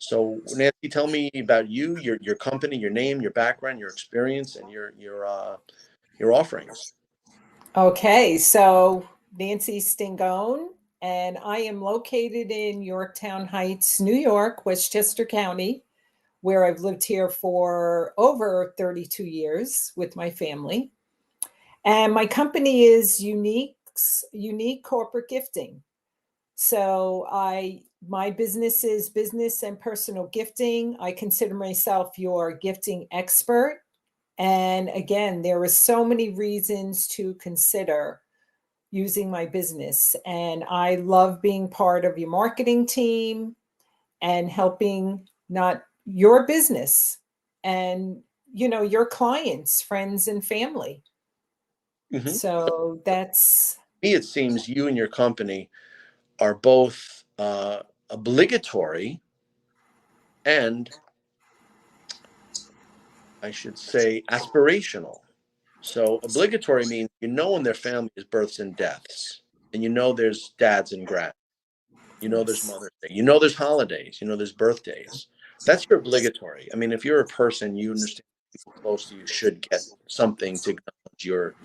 So Nancy, tell me about you, your company, your name, your background, your experience, and your offerings. Okay, so Nancy Stingone, and I am located in Yorktown Heights, New York, Westchester County, where I've lived here for over 32 years with my family. And my company is Unique Corporate Gifting. So my business is business and personal gifting. I consider myself your gifting expert. And again, there are so many reasons to consider using my business. And I love being part of your marketing team and helping not your business and your clients, friends and family. Mm-hmm. So that's Me, it seems you and your company are both obligatory and, I should say, aspirational. So obligatory means when their family's births and deaths, and there's dads and grands, there's yes. Mother's Day, there's holidays, there's birthdays. That's your obligatory. I mean, if you're a person, you understand people close to you should get something to acknowledge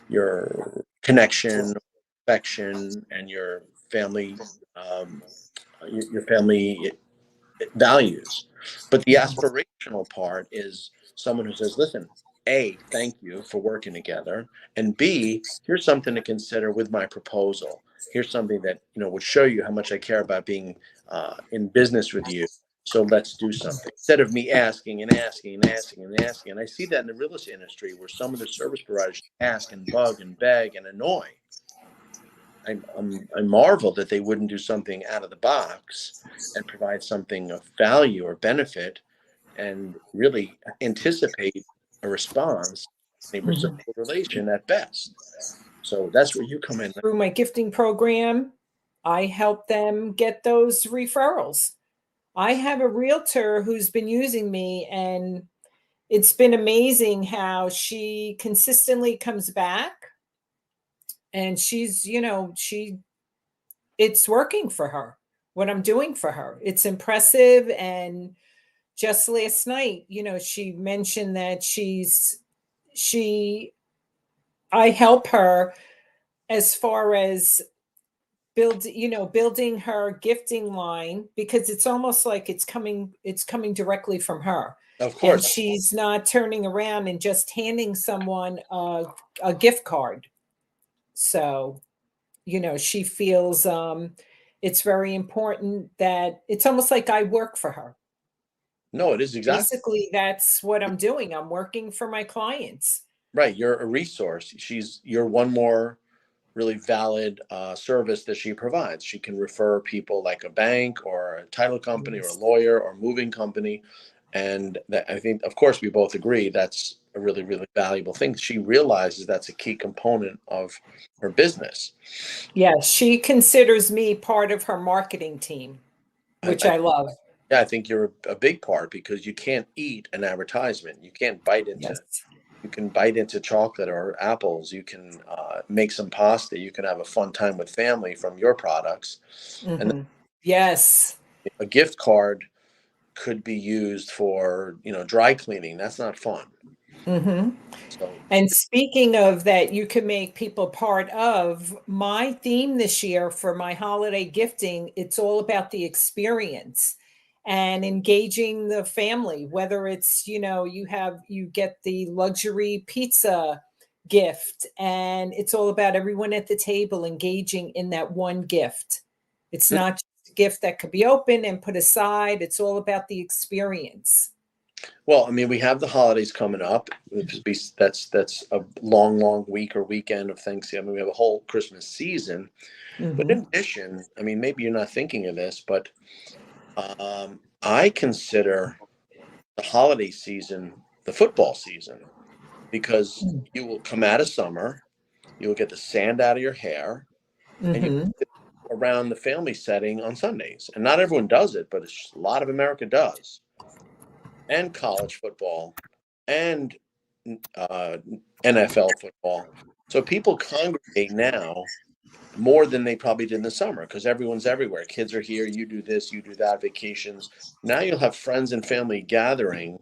your connection, affection, and your family, your family values. But the aspirational part is someone who says, listen, A, thank you for working together. And B, here's something to consider with my proposal. Here's something that, would show you how much I care about being in business with you. So let's do something. Instead of me asking and asking and asking and asking. And I see that in the real estate industry where some of the service providers ask and bug and beg and annoy. I marvel that they wouldn't do something out of the box and provide something of value or benefit and really anticipate a response, a reciprocal relation at best. So that's where you come in. Through my gifting program, I help them get those referrals. I have a realtor who's been using me, and it's been amazing how she consistently comes back, and it's working for her. What I'm doing for her, it's impressive. And just last night, she mentioned that I help her as far as building her gifting line, because it's almost like it's coming directly from her. Of And course. she's not turning around and just handing someone a gift card. So, she feels it's very important that it's almost like I work for her. No, it is exactly Basically, that's what I'm doing. I'm working for my clients. right. You're a resource. You're one more really valid service that she provides. She can refer people like a bank or a title company or a Yes. lawyer or moving company. And that, I think, of course, we both agree that's a really, really valuable thing. She realizes that's a key component of her business. Yes, she considers me part of her marketing team, I, which I, I love. yeah, I think you're a big part because you can't eat an advertisement. You can't bite into. Yes. You can bite into chocolate or apples. You can make some pasta. You can have a fun time with family from your products. And Yes. a gift card could be used for, dry cleaning. That's not fun. So, And speaking of that, you can make people part of my theme this year for my holiday gifting. It's all about the experience and engaging the family, whether it's, you get the luxury pizza gift, and it's all about everyone at the table engaging in that one gift. It's not just a gift that could be opened and put aside. It's all about the experience. well, I mean, we have the holidays coming up. That's a long, long week or weekend of Thanksgiving. I mean, we have a whole Christmas season. But in addition, I mean, maybe you're not thinking of this, but I consider the holiday season the football season because you will come out of summer, you will get the sand out of your hair, and you sit around the family setting on Sundays. And not everyone does it, but a lot of America does. And college football and NFL football. So people congregate now more than they probably did in the summer because everyone's everywhere. Kids are here. You do this, you do that, vacations. Now you'll have friends and family gathering.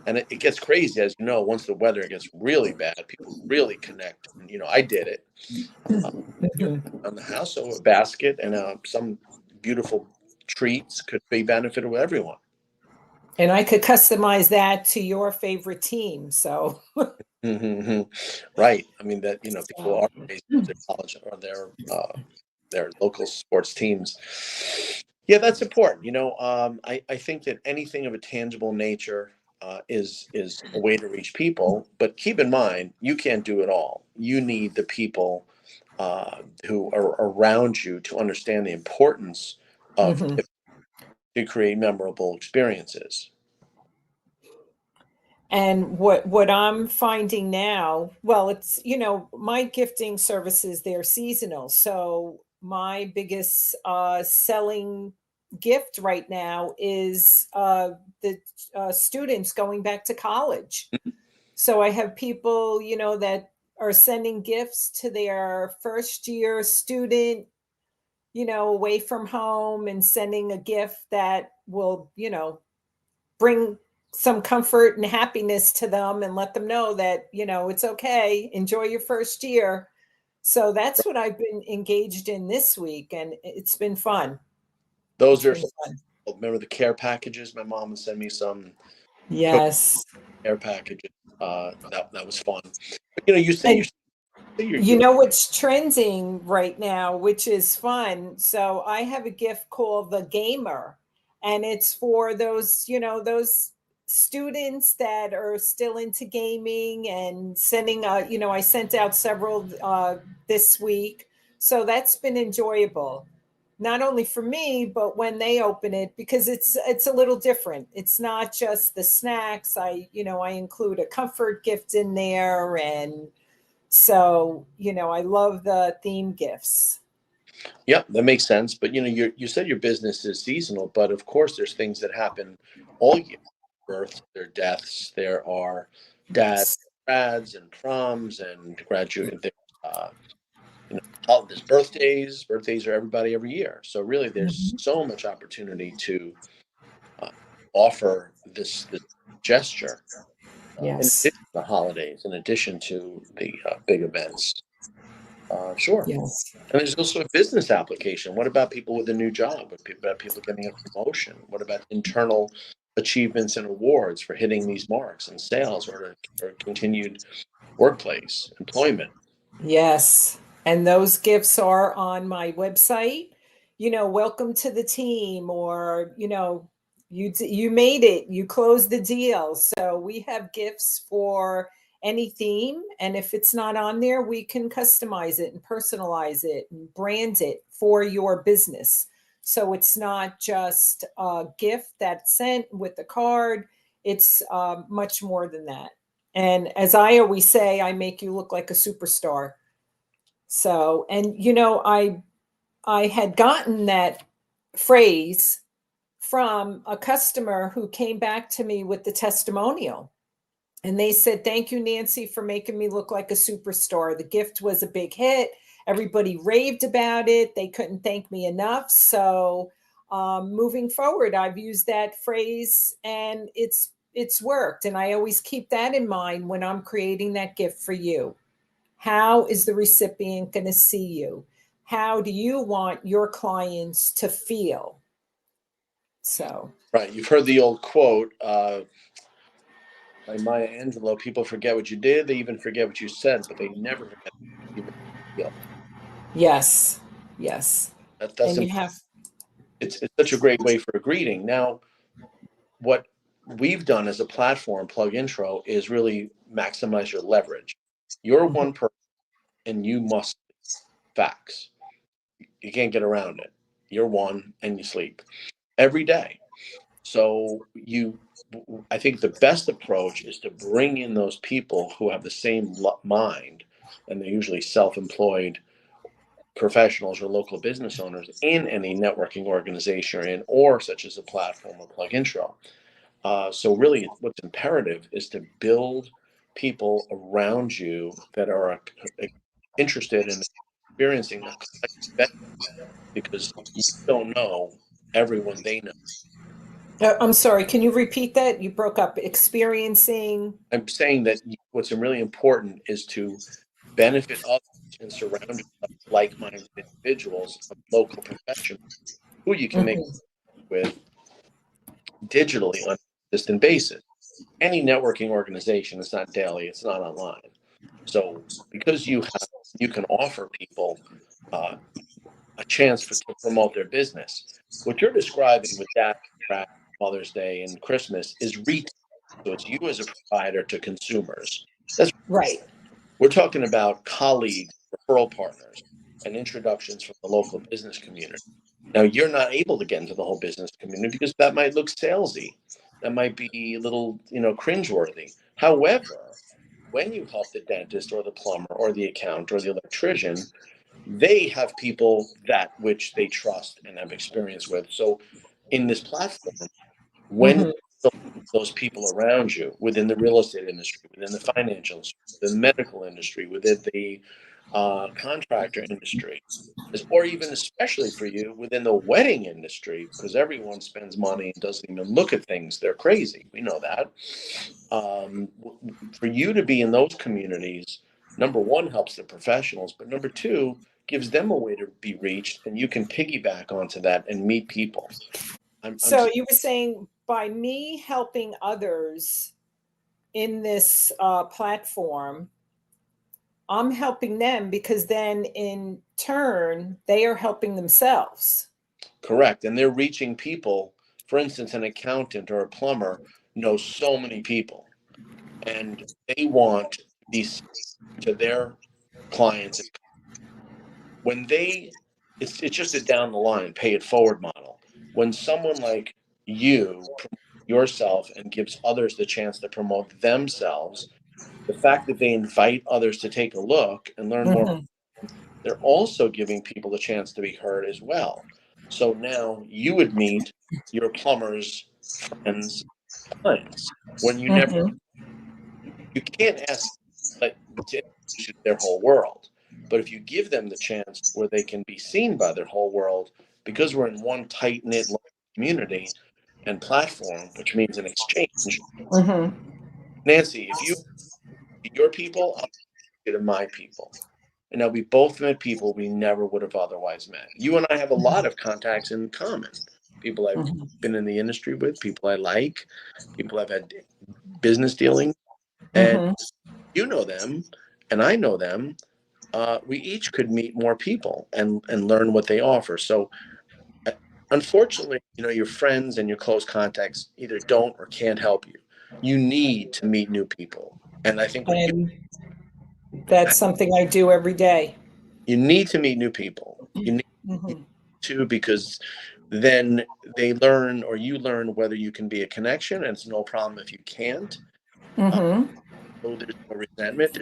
And it gets crazy, as you know, once the weather gets really bad, people really connect. And, I did it. Mhm. On the house, so a basket and some beautiful treats could be benefited with everyone. And I could customize that to your favorite team. So, Mm-hmm. Right. I mean that people so are raised with their college or their local sports teams. Yeah, that's important. I think that anything of a tangible nature is a way to reach people. But keep in mind, you can't do it all. You need the people who are around you to understand the importance of mhm. to create memorable experiences. And what I'm finding now, well, it's my gifting services, they're seasonal. So my biggest selling gift right now is the students going back to college. So I have people, that are sending gifts to their first year student, away from home, and sending a gift that will, bring some comfort and happiness to them and let them know that, it's okay. Enjoy your first year. So that's what I've been engaged in this week, and it's been fun. Those It's are been fun. remember the care packages. My mom would send me some Yes. care packages. That was fun. But you say And you you're know what's trending right now, which is fun. So I have a gift called the Gamer, and it's for those students that are still into gaming and sending I sent out several this week. So that's been enjoyable. Not only for me, but when they open it, because it's a little different. It's not just the snacks. I include a comfort gift in there, and so, I love the theme gifts. Yeah, that makes sense. But you said your business is seasonal, but of course there's things that happen all year. Births, there are deaths, there are dads, Yes. grads, and proms, and graduate. Uh, there's birthdays. Birthdays are everybody every year. So really, there's Mhm. so much opportunity to uh, offer this gesture in Yes. addition to the holidays, in addition to the big events. Sure. Yes. And there's also a business application. What about people with a new job? What about people getting a promotion? What about internal achievements and awards for hitting these marks in sales or continued workplace employment? Yes. And those gifts are on my website. Welcome to the team, or, you made it, you closed the deal. So we have gifts for any theme. And if it's not on there, we can customize it and personalize it and brand it for your business. So it's not just a gift that's sent with the card, it's much more than that. And as I always say, I make you look like a superstar. So, and I had gotten that phrase from a customer who came back to me with the testimonial. And they said, "Thank you, Nancy, for making me look like a superstar. The gift was a big hit. Everybody raved about it. They couldn't thank me enough." So, moving forward, I've used that phrase, and it's worked. And I always keep that in mind when I'm creating that gift for you. How is the recipient going to see you? How do you want your clients to feel? So, Right. You've heard the old quote by Maya Angelou: "People forget what you did, they even forget what you said, but they never forget you made them feel." yes, yes. That's And you important. have, It's such a great way for a greeting. Now, what we've done as a platform, PlugIntro, is really maximize your leverage. You're mhm, one person, and you must facts. You can't get around it. You're one, and you sleep every day. So I think the best approach is to bring in those people who have the same mind, and they're usually self-employed professionals or local business owners in any networking organization you're in, or such as a platform or PlugIntro. So really, what's imperative is to build people around you that are interested in experiencing a collective benefit because you don't know everyone they know. I'm sorry, can you repeat that? You broke up. Experiencing. I'm saying that what's really important is to benefit others and surround yourself with like-minded individuals, of local professionals who you can make Mhm. with digitally on a consistent basis. Any networking organization is not daily, it's not online. So because you can offer people uh, a chance to promote their business. What you're describing with that Mother's Day and Christmas is retail. So it's you as a provider to consumers. That's Right. We're talking about colleagues, referral partners, and introductions from the local business community. Now, you're not able to get into the whole business community because that might look salesy. That might be a little, cringeworthy. However, when you help the dentist or the plumber or the accountant or the electrician, they have people that which they trust and have experience with. So, in this platform, when Mhm. those people around you within the real estate industry, within the financial industry, the medical industry, within the contractor industry, or even especially for you within the wedding industry, because everyone spends money and doesn't even look at things. They're crazy. We know that. For you to be in those communities, number one, helps the professionals, but number two, gives them a way to be reached, and you can piggyback onto that and meet people. I'm So you were saying by me helping others in this platform, I'm helping them because then in turn, they are helping themselves. correct. And they're reaching people. For instance, an accountant or a plumber knows so many people, and they want to be seen to their clients. When it's just a down the line, pay it forward model. When someone like you promotes yourself and gives others the chance to promote themselves, the fact that they invite others to take a look and learn more, Mhm. they're also giving people the chance to be heard as well. So now you would meet your plumber's friends, clients, when Mhm. you can't ask like to introduce you to their whole world. But if you give them the chance where they can be seen by their whole world, because we're in one tight knit community and platform, which means an exchange. Mhm. Nancy, if you your people, I'll get to my people. And now we both met people we never would have otherwise met. You and I have a lot of contacts in common. People I've Mhm. been in the industry with, people I like, people I've had business dealings, and Mhm. you know them, and I know them. We each could meet more people and learn what they offer. So, uh, unfortunately, your friends and your close contacts either don't or can't help you. You need to meet new people, and I think when And that's something I do every day. you need to meet new people, you need Mhm. to because then they learn or you learn whether you can be a connection, and it's no problem if you can't. Uh, Mhm. so there's no resentment.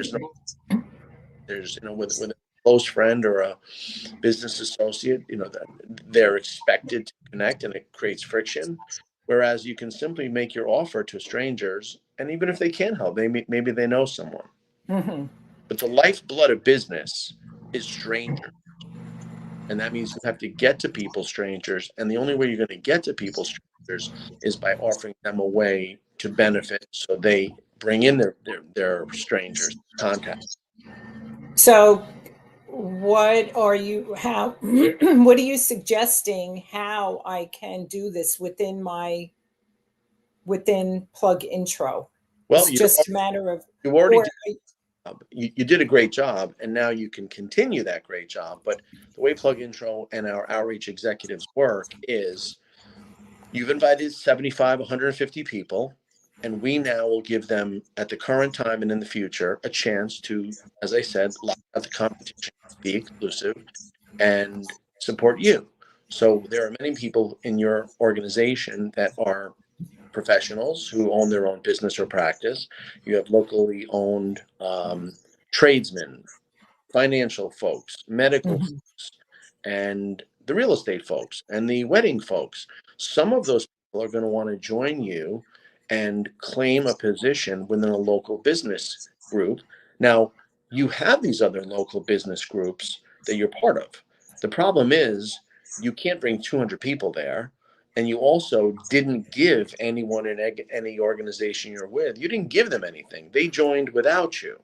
There's with a close friend or a business associate, that they're expected to connect and it creates friction. Whereas you can simply make your offer to strangers, and even if they can't help, maybe they know someone. Mhm. But the lifeblood of business is strangers. And that means you have to get to people, strangers. And the only way you're going to get to people, strangers, is by offering them a way to benefit so they bring in their strangers contact. So what are you how what are you suggesting how I can do this within plug intro? Well, It's just a matter of you already or did. You did a great job, and now you can continue that great job. But the way Plug Intro and our outreach executives work is you've invited 75, 150 people, and we now will give them, at the current time and in the future, a chance to, as I said, lock out the competition, be exclusive, and support you. So there are many people in your organization that are professionals who own their own business or practice. You have locally owned tradesmen, financial folks, medical Mhm. folks, and the real estate folks and the wedding folks. Some of those people are going to want to join you and claim a position within a local business group. Now, you have these other local business groups that you're part of. The problem is you can't bring 200 people there. And you also didn't give anyone in any organization you're with, you didn't give them anything. They joined without you.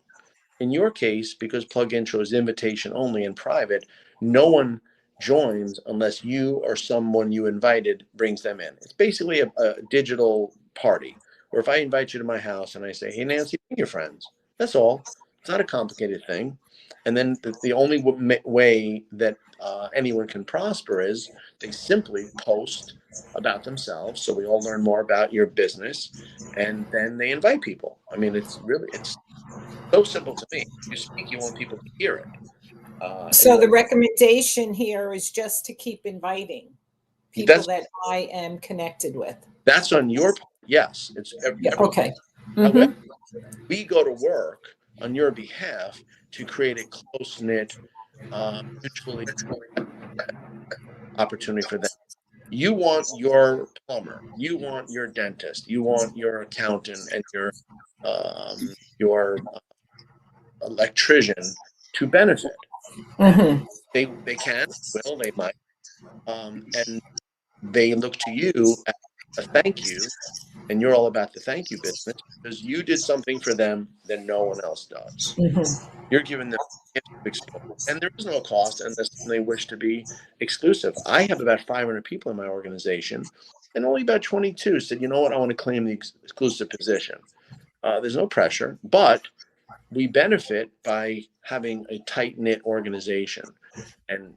In your case, because PlugIntro is invitation only and private, no one joins unless you or someone you invited brings them in. It's basically a digital party where if I invite you to my house and I say, hey, Nancy, bring your friends, that's all. It's not a complicated thing. And then the only way that anyone can prosper is they simply post about themselves. So we all learn more about your business and then they invite people. I mean, it's so simple to me. You speak, you want people to hear it. So the recommendation here is just to keep inviting people that I am connected with. That's on your part. Yes, it's okay. However, we go to work on your behalf to create a close-knit, mutually opportunity for them. You want your plumber, you want your dentist, you want your accountant, and your electrician to benefit. They can, will, they might, and they look to you as a thank you, and you're all about the thank you business because you did something for them that no one else does. You're giving them gifts of exposure, and there is no cost unless they wish to be exclusive. I have about 500 people in my organization, and only about 22 said, you know what, I want to claim the exclusive position. There's no pressure, but we benefit by having a tight-knit organization. And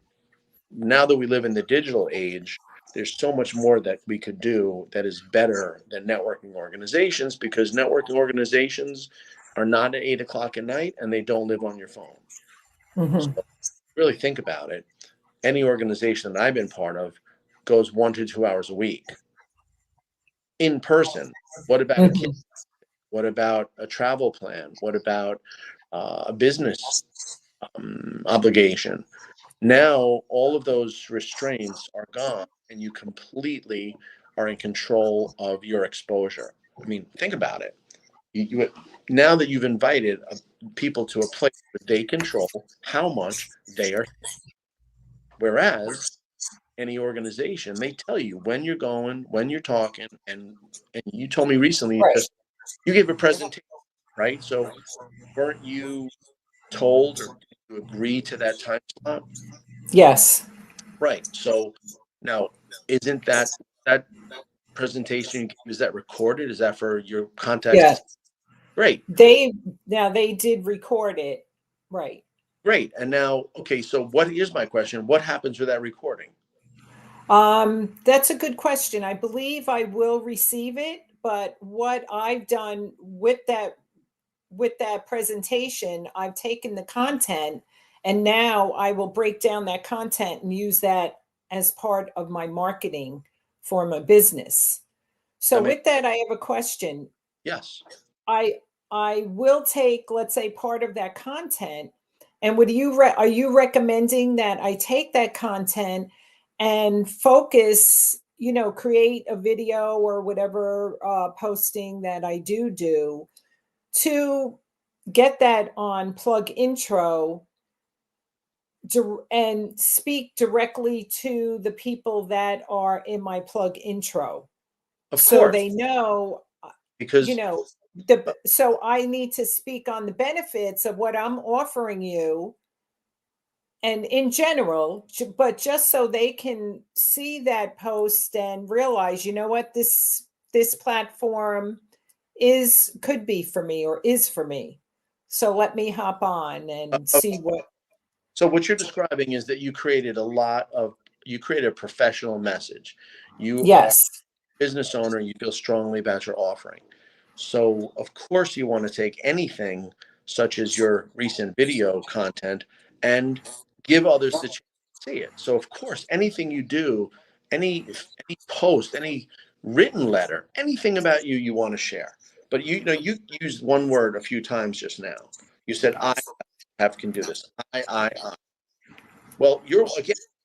now that we live in the digital age, there's so much more that we could do that is better than networking organizations, because networking organizations are not at 8 o'clock at night and they don't live on your phone. So really think about it. Any organization that I've been part of goes 1 to 2 hours a week in person. What about a kid? What about a travel plan? What about a business obligation? Now, all of those restraints are gone and you completely are in control of your exposure. I mean, think about it. Now that you've invited people to a place where they control how much they are. Whereas any organization, they tell you when you're going, when you're talking, and you told me recently you gave a presentation, right? So weren't you told or did you agree to that time slot? Yes. Right. So now, isn't that presentation you gave, is that recorded? Is that for your contacts? Yeah. Great. They did record it. Right. Great. And now, okay, so here's my question. What happens with that recording? That's a good question. I believe I will receive it, but what I've done with that presentation, I've taken the content and now I will break down that content and use that as part of my marketing for my business. So with that, I have a question. Yes. I will take, let's say, part of that content, and are you recommending that I take that content and focus, create a video or whatever posting that I do to get that on PlugIntro and speak directly to the people that are in my PlugIntro? Of so course. they know, because so I need to speak on the benefits of what I'm offering you and in general, but just so they can see that post and realize, you know what, this platform could be for me or is for me. So let me hop on and see what. So what you're describing is that you created a professional message. You are a business owner, you feel strongly about your offering. So of course you want to take anything such as your recent video content and give others the chance to see it. So of course, anything you do, any post, any written letter, anything about you want to share. But you used one word a few times just now. You said I can do this. I. Well, you're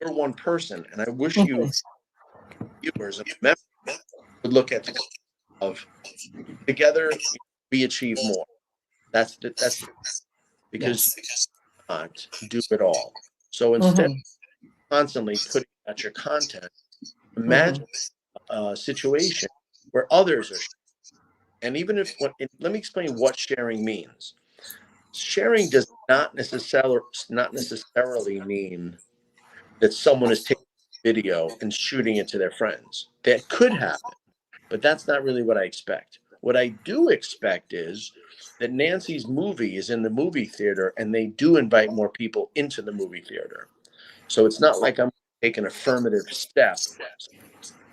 one person, and I wish you viewers and members would look at the of together we achieve more. That's because you can't do it all. So instead of constantly putting out your content, imagine a situation where others are sharing. And even if, let me explain what sharing means. Sharing does not necessarily mean that someone is taking a video and shooting it to their friends. That could happen, but that's not really what I expect. What I do expect is that Nancy's movie is in the movie theater and they do invite more people into the movie theater. So it's not like I'm taking an affirmative step.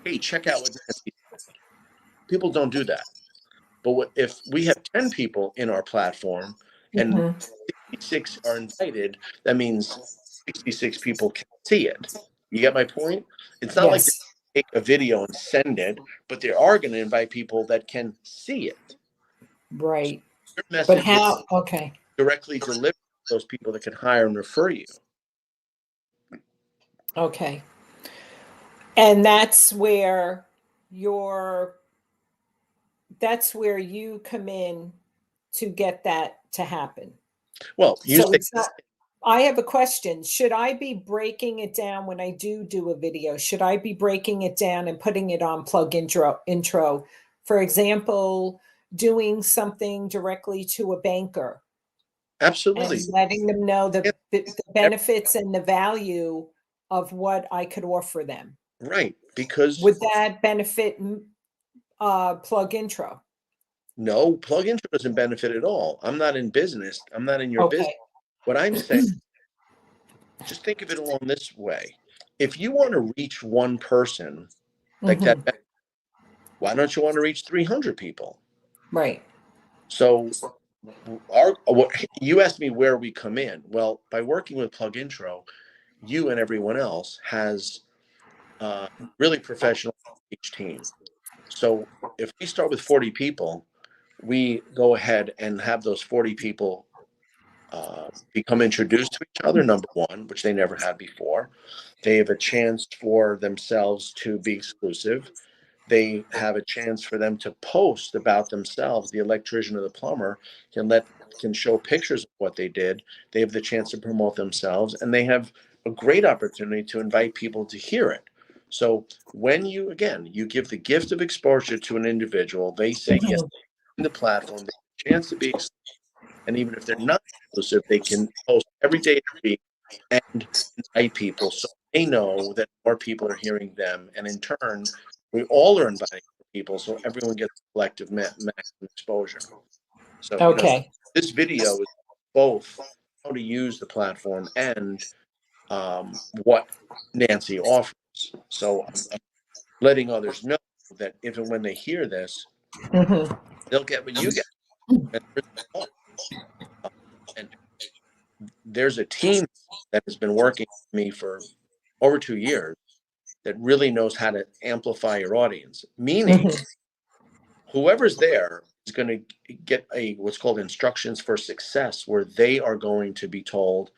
Hey, check out what Nancy. People don't do that. But if we have 10 people in our platform and 66 are invited, that means 66 people can see it. You get my point? It's not like they Yes. take a video and send it, but they are going to invite people that can see it. Right. Your But message will how? Okay. directly deliver to those people that can hire and refer you. Okay. And that's where you come in to get that to happen. Well, you So say, it's not, I have a question. Should I be breaking it down when I do a video? Should I be breaking it down and putting it on intro? For example, doing something directly to a banker and absolutely. letting them know Yeah, the benefits and the value of what I could offer them. right. Because Would that benefit PlugIntro? no, PlugIntro doesn't benefit at all. I'm not in business. I'm not in your business. Okay. What I'm saying, just think of it along this way. If you want to reach one person like that, Hmm. why don't you want to reach 300 people? Right. So you asked me where we come in. Well, by working with PlugIntro, you and everyone else has really professional each team. So if we start with 40 people, we go ahead and have those 40 people become introduced to each other, number one, which they never had before. They have a chance for themselves to be exclusive. They have a chance for them to post about themselves. The electrician or the plumber can show pictures of what they did. They have the chance to promote themselves, and they have a great opportunity to invite people to hear it. So when you give the gift of exposure to an individual, they say yes in the platform, they have a chance to be exclusive, and even if they're not exclusive, they can post every day of the week and invite people so they know that more people are hearing them. And in turn, we all are inviting people so everyone gets collective maximum exposure. So, Okay. this video is both how to use the platform and what Nancy offers. So, I'm letting others know that if and when they hear this, Hmm. they'll get what you get. And and there's a team that has been working with me for over 2 years that really knows how to amplify your audience. Meaning, Hmm. whoever's there is going to get what's called instructions for success, where they are going to be told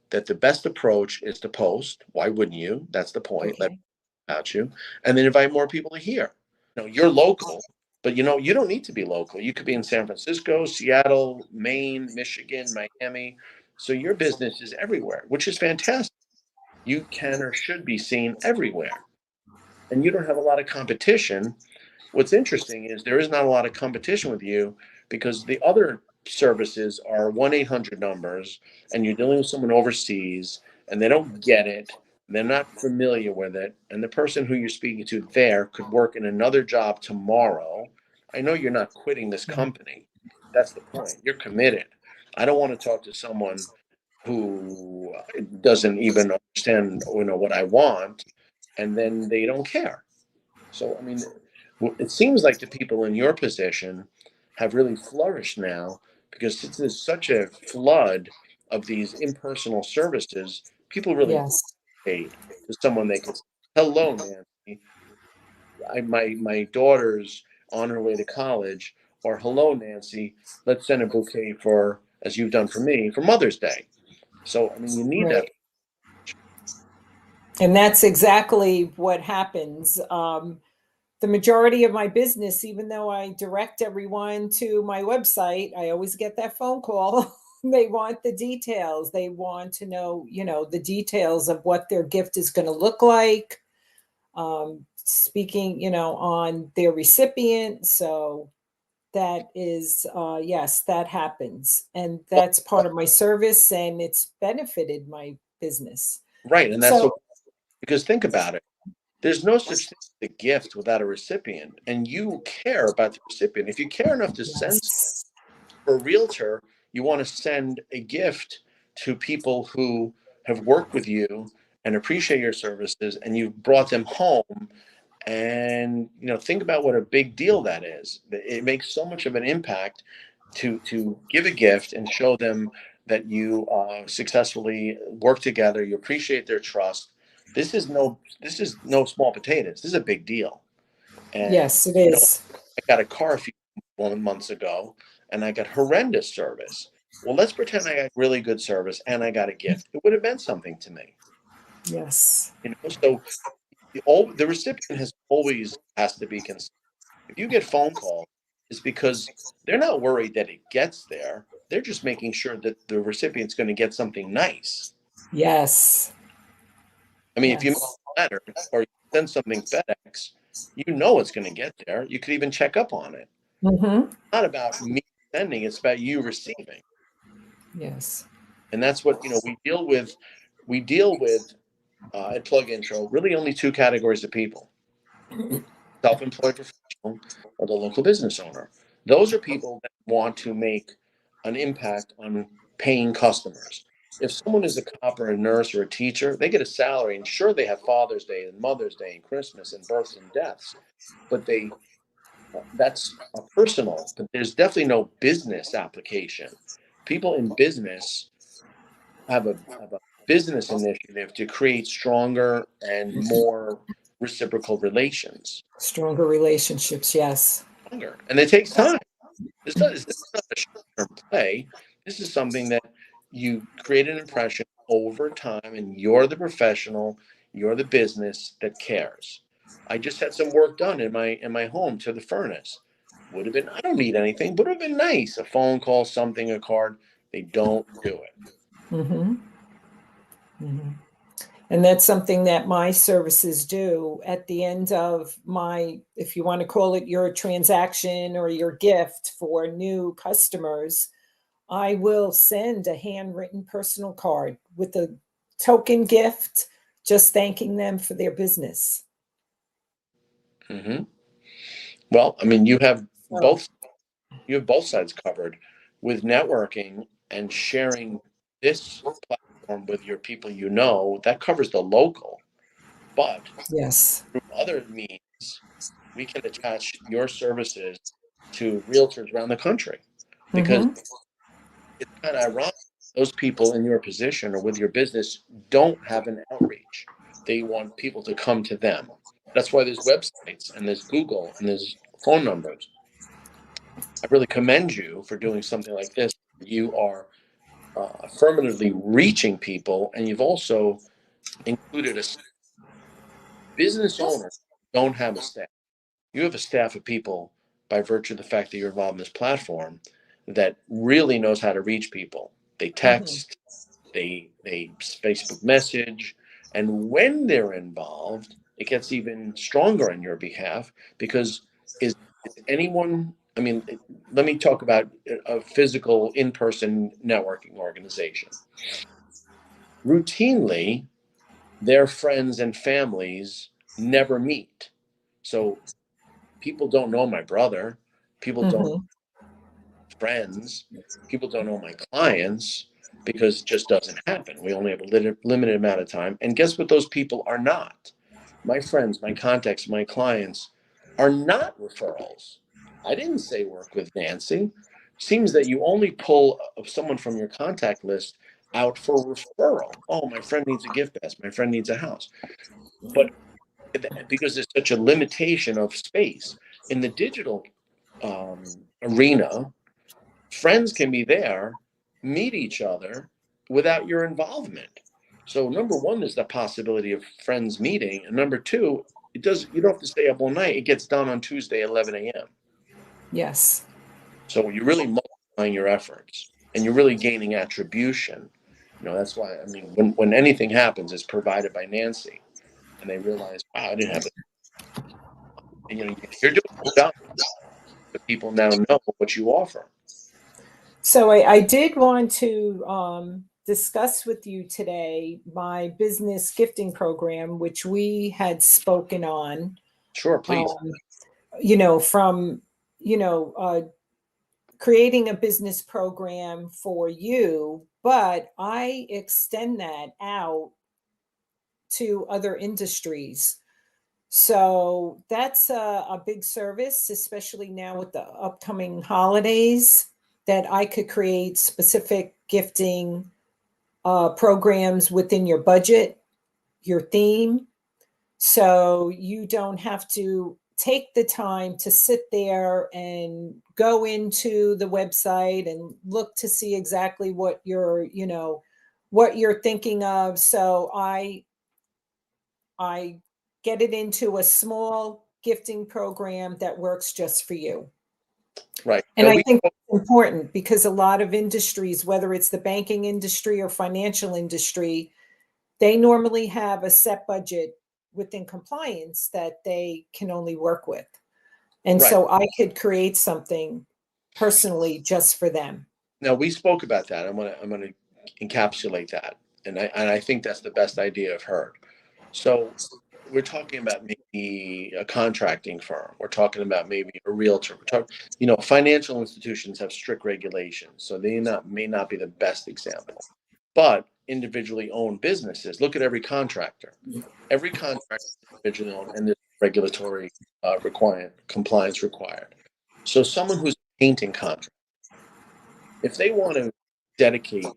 that the best approach is to post. Why wouldn't you? That's the point. Let Okay. about you, and then invite more people to hear. You're local, but you don't need to be local. You could be in San Francisco, Seattle, Maine, Michigan, Miami. So your business is everywhere, which is fantastic. You can or should be seen everywhere, and you don't have a lot of competition. What's interesting is there is not a lot of competition with you because the other services are 1-800 numbers, and you're dealing with someone overseas and they don't get it. They're not familiar with it. And the person who you're speaking to there could work in another job tomorrow. I know you're not quitting this company. That's the point. You're committed. I don't want to talk to someone who doesn't even understand, what I want, and then they don't care. So, I mean, it seems like the people in your position have really flourished now because since there's such a flood of these impersonal services, people really Yes. paid to someone they could say, hello, Nancy. My daughter's on her way to college, or hello, Nancy. Let's send a bouquet for, as you've done for me, for Mother's Day. So, I mean, you need that. Right. And that's exactly what happens. The majority of my business, even though I direct everyone to my website, I always get that phone call. They want the details. They want to know, the details of what their gift is going to look like, speaking, on their recipient. So that is, yes, that happens. And that's part of my service, and it's benefited my business. Right. And that's So, so, because think about it. There's no such thing as a gift without a recipient, and you care about the recipient. If you care enough to send, yes, for a realtor, you want to send a gift to people who have worked with you and appreciate your services, and you've brought them home. And think about what a big deal that is. It makes so much of an impact to give a gift and show them that you successfully work together. You appreciate their trust. This is no small potatoes. This is a big deal. And yes, it is. I got a car a few months ago, and I got horrendous service. Well, let's pretend I got really good service and I got a gift. It would have meant something to me. Yes. So the recipient has to be considered. If you get phone calls, it's because they're not worried that it gets there. They're just making sure that the recipient's going to get something nice. Yes. I mean, if you make Yes. a letter or you send something FedEx, you know it's going to get there. You could even check up on it. Mm-hmm. It's not about me sending, it's about you receiving. Yes. And that's what, we deal with at PlugIntro, really only two categories of people: self-employed professional or the local business owner. Those are people that want to make an impact on paying customers. If someone is a cop or a nurse or a teacher, they get a salary, and sure, they have Father's Day and Mother's Day and Christmas and births and deaths, but that's a personal, but there's definitely no business application. People in business have a business initiative to create stronger and more reciprocal relations. Stronger relationships. Yes. Stronger. And it takes time. This is not a short-term play. This is something that you create an impression over time, and you're the professional, you're the business that cares. I just had some work done in my home to the furnace. Would have been, I don't need anything, but it would have been nice. A phone call, something, a card. They don't do it. Mm-hmm. Mm-hmm. And that's something that my services do at the end of my, if you want to call it your transaction or your gift for new customers, I will send a handwritten personal card with a token gift, just thanking them for their business. Hmm. Well, I mean, So, you have both sides covered with networking and sharing this platform with your people. That covers the local, but yes. through other means, we can attach your services to realtors around the country, because Mm-hmm. it's kind of ironic. Those people in your position or with your business don't have an outreach. They want people to come to them. That's why there's websites and there's Google and there's phone numbers. I really commend you for doing something like this. You are affirmatively reaching people, and you've also included a business owner. Don't have a staff. You have a staff of people by virtue of the fact that you're involved in this platform that really knows how to reach people. They Mm-hmm. text, they Facebook message, and when they're involved, it gets even stronger on your behalf because is anyone? I mean, let me talk about a physical in-person networking organization. Routinely, their friends and families never meet. So people don't know my brother. People don't know Mm-hmm. friends. People don't know my clients because it just doesn't happen. We only have a limited amount of time. And guess what those people are not? My friends, my contacts, my clients are not referrals. I didn't say work with Nancy. Seems that you only pull someone from your contact list out for referral. Oh, my friend needs a gift basket. My friend needs a house. But because there's such a limitation of space in the digital arena, friends can be there, meet each other without your involvement. So number one is the possibility of friends meeting, and number two, you don't have to stay up all night. It gets done on Tuesday 11 a.m. Yes. So you're really multiplying your efforts. and you're really gaining attribution. That's why, I mean, when anything happens, it's provided by Nancy, and they realize, wow, I didn't have it. And, you're doing a good job. The people now know what you offer. So I did want to discuss with you today my business gifting program, which we had spoken on. Sure, please. From creating a business program for you, but I extend that out to other industries. So that's a big service, especially now with the upcoming holidays, that I could create specific gifting programs within your budget, your theme. So you don't have to take the time to sit there and go into the website and look to see exactly what you're thinking of. So I get it into a small gifting program that works just for you. Right. And I think it's important because a lot of industries, whether it's the banking industry or financial industry, they normally have a set budget within compliance that they can only work with. And Right. so I could create something personally just for them. Now, we spoke about that. I'm gonna encapsulate that, and I think that's the best idea I've heard. So we're talking about maybe a contracting firm. We're talking about maybe a realtor. Financial institutions have strict regulations, so they may not be the best example. But individually owned businesses, look at every contractor. Every contractor is individually owned, and there's regulatory compliance required. So someone who's a painting contractor, if they want to dedicate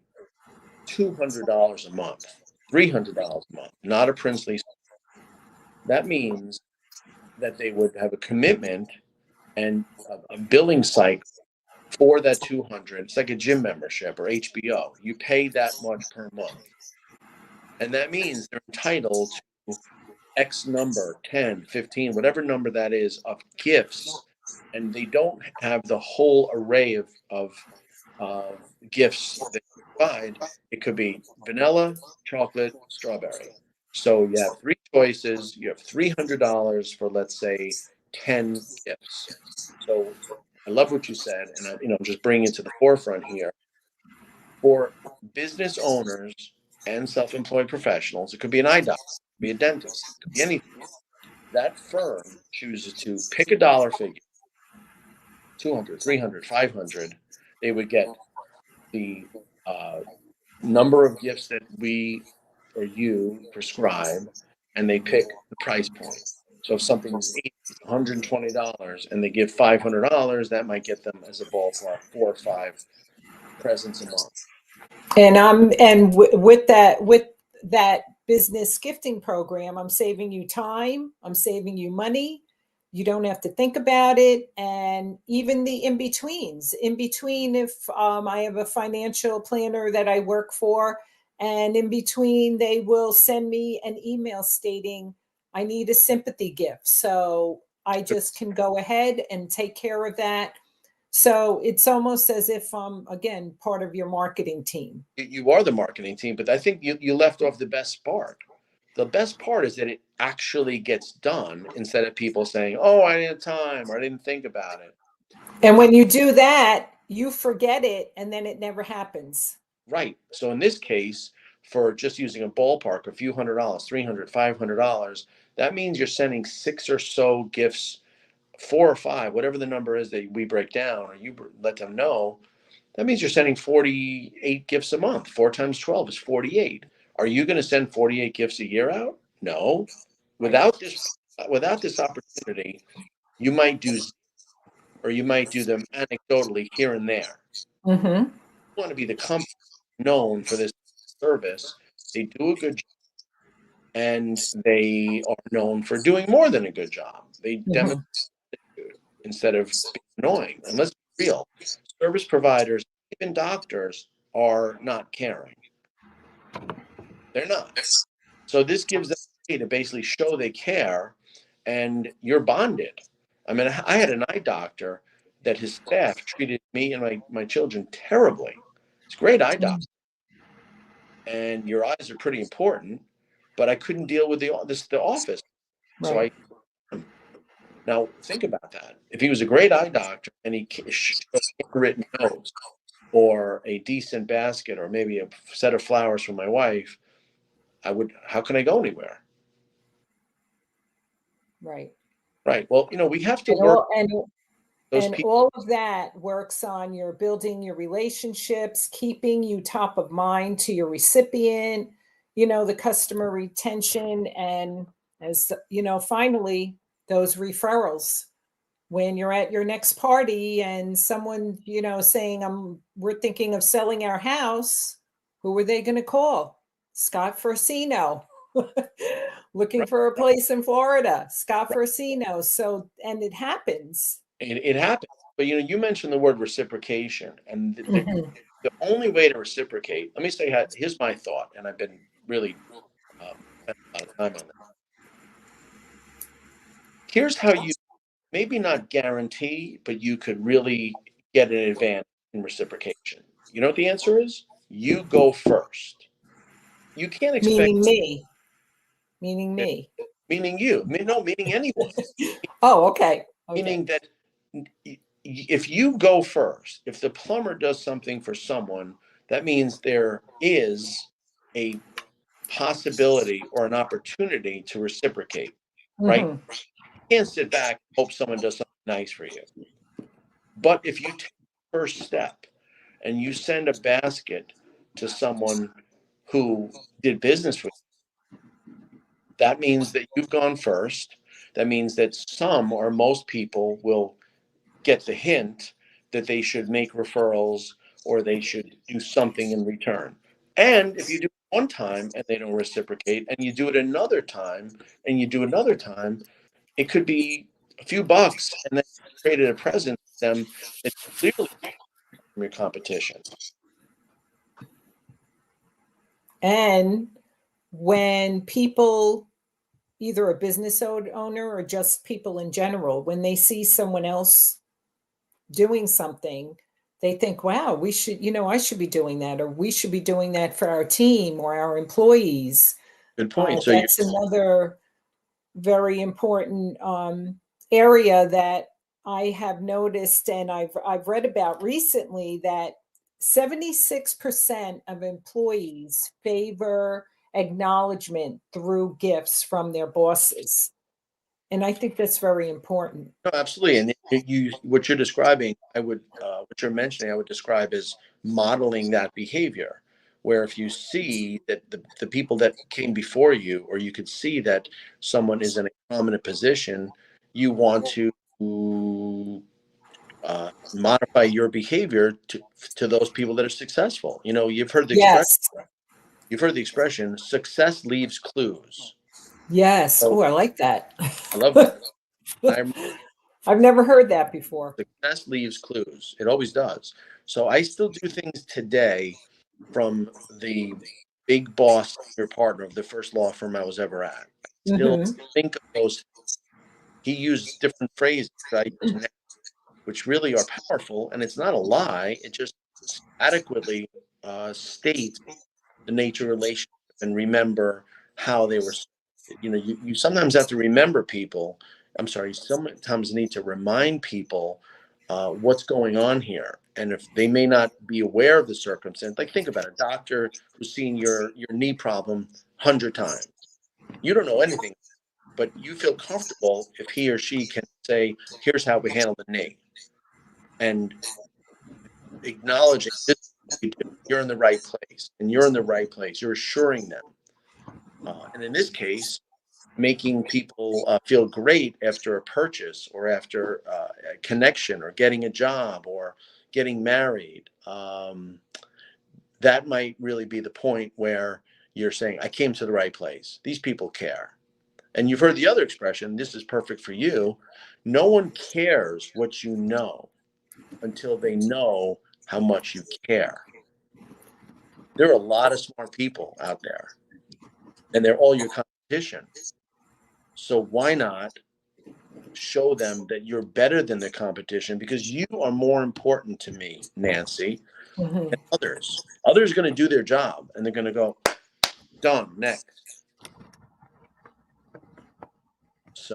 $200 a month, $300 a month, not a princely, that means that they would have a commitment and a billing cycle for that 200. It's like a gym membership or HBO. You pay that much per month. And that means they're entitled to X number, 10, 15, whatever number that is, of gifts. And they don't have the whole array of gifts that you provide. It could be vanilla, chocolate, strawberry. So you have three choices. You have $300 for, let's say, 10 gifts. So I love what you said, and I'm just bringing it to the forefront here. For business owners and self-employed professionals, it could be an eye doctor, it could be a dentist, it could be anything. That firm chooses to pick a dollar figure, 200, 300, 500. They would get the number of gifts that we or you prescribe, and they pick the price point. So if something's $120 and they give $500, that might get them, as a ballpark, 4 or 5 presents a month. With that business gifting program, I'm saving you time, I'm saving you money. You don't have to think about it. And even the in-betweens, if I have a financial planner that I work for, and in between, they will send me an email stating, I need a sympathy gift. So I just can go ahead and take care of that. So it's almost as if I'm, again, part of your marketing team. You are the marketing team, but I think you left off the best part. The best part is that it actually gets done instead of people saying, oh, I didn't have time or I didn't think about it. And when you do that, you forget it and then it never happens. Right. So in this case, for just using a ballpark, a few $100, $300, $500, that means you're sending 6 or so gifts, 4 or 5, whatever the number is that we break down or you let them know. That means you're sending 48 gifts a month. 4 times 12 is 48. Are you going to send 48 gifts a year out? No. Without this opportunity, you might do, or you might do them anecdotally here and there. Mm-hmm. You want to be the company known for this service. They do a good job, and they are known for doing more than a good job. They demonstrate instead of being annoying. And let's be real, service providers, even doctors, are not caring. They're not. So this gives them a way to basically show they care, and you're bonded. I mean, I had an eye doctor that his staff treated me and my children terribly. It's a great eye doctor, and your eyes are pretty important, but I couldn't deal with the office. So Right. now think about that. If he was a great eye doctor and he showed handwritten notes or a decent basket or maybe a set of flowers for my wife, how can I go anywhere? Right. Right. Well, we have to And work all and those and people. all of that works on your building your relationships, keeping you top of mind to your recipient, the customer retention, and as finally those referrals when you're at your next party and someone, saying, we're thinking of selling our house, who are they going to call? Scott Forcino. Looking Right. for a place in Florida, Scott Forcino. So, and it happens. It happens. But you mentioned the word reciprocation, and Mhm. the only way to reciprocate. Let me say, here's my thought, and I've been really spent a lot of time on this. Here's how you maybe not guarantee, but you could really get an advantage in reciprocation. You know what the answer is? You go first. You can't expect, Meaning me, meaning me. meaning you, no, meaning anyone, Oh, okay. Okay. meaning that if you go first, if the plumber does something for someone, that means there is a possibility or an opportunity to reciprocate, right? Hmm. You can't sit back and hope someone does something nice for you. But if you take the first step and you send a basket to someone who did business with you, that means that you've gone first. That means that some or most people will get the hint that they should make referrals or they should do something in return. And if you do it one time and they don't reciprocate, and you do it another time and you do another time, it could be a few bucks, and then you created a present for them that clearly from your competition. And when people, either a business owner or just people in general, when they see someone else doing something, they think, wow, we should, I should be doing that, or we should be doing that for our team or our employees. Good point. So That's another very important area that I have noticed, and I've read about recently, that 76% of employees favor acknowledgement through gifts from their bosses. And I think that's very important. no, absolutely. And what you're describing, what you're mentioning, I would describe as modeling that behavior, where if you see that the people that came before you, or you could see that someone is in a prominent position, you want to modify your behavior to those people that are successful. Yes. You've heard the expression, success leaves clues. Yes. So Oh, I like that. I love that. I I've never heard that before. Success leaves clues. It always does. So I still do things today from the big boss your partner of the first law firm I was ever at. I still Hmm. think of those. He used different phrases that I use now, which really are powerful. And it's not a lie. It just adequately states the nature of relationship and remember how they were. You sometimes have to remember people. I'm sorry, you sometimes need to remind people what's going on here. And if they may not be aware of the circumstance, like think about a doctor who's seen your knee problem 100 times. You don't know anything, but you feel comfortable if he or she can say, here's how we handle the knee. And acknowledging this, you're in the right place and you're in the right place. You're assuring them. And in this case, making people feel great after a purchase or after a connection or getting a job or getting married. That might really be the point where you're saying, I came to the right place. These people care. And you've heard the other expression, this is perfect for you. No one cares what you know until they know how much you care. There are a lot of smart people out there, and they're all your competition. So why not show them that you're better than the competition, because you are more important to me, Nancy, Mhm. Others are going to do their job and they're going to go, done, next.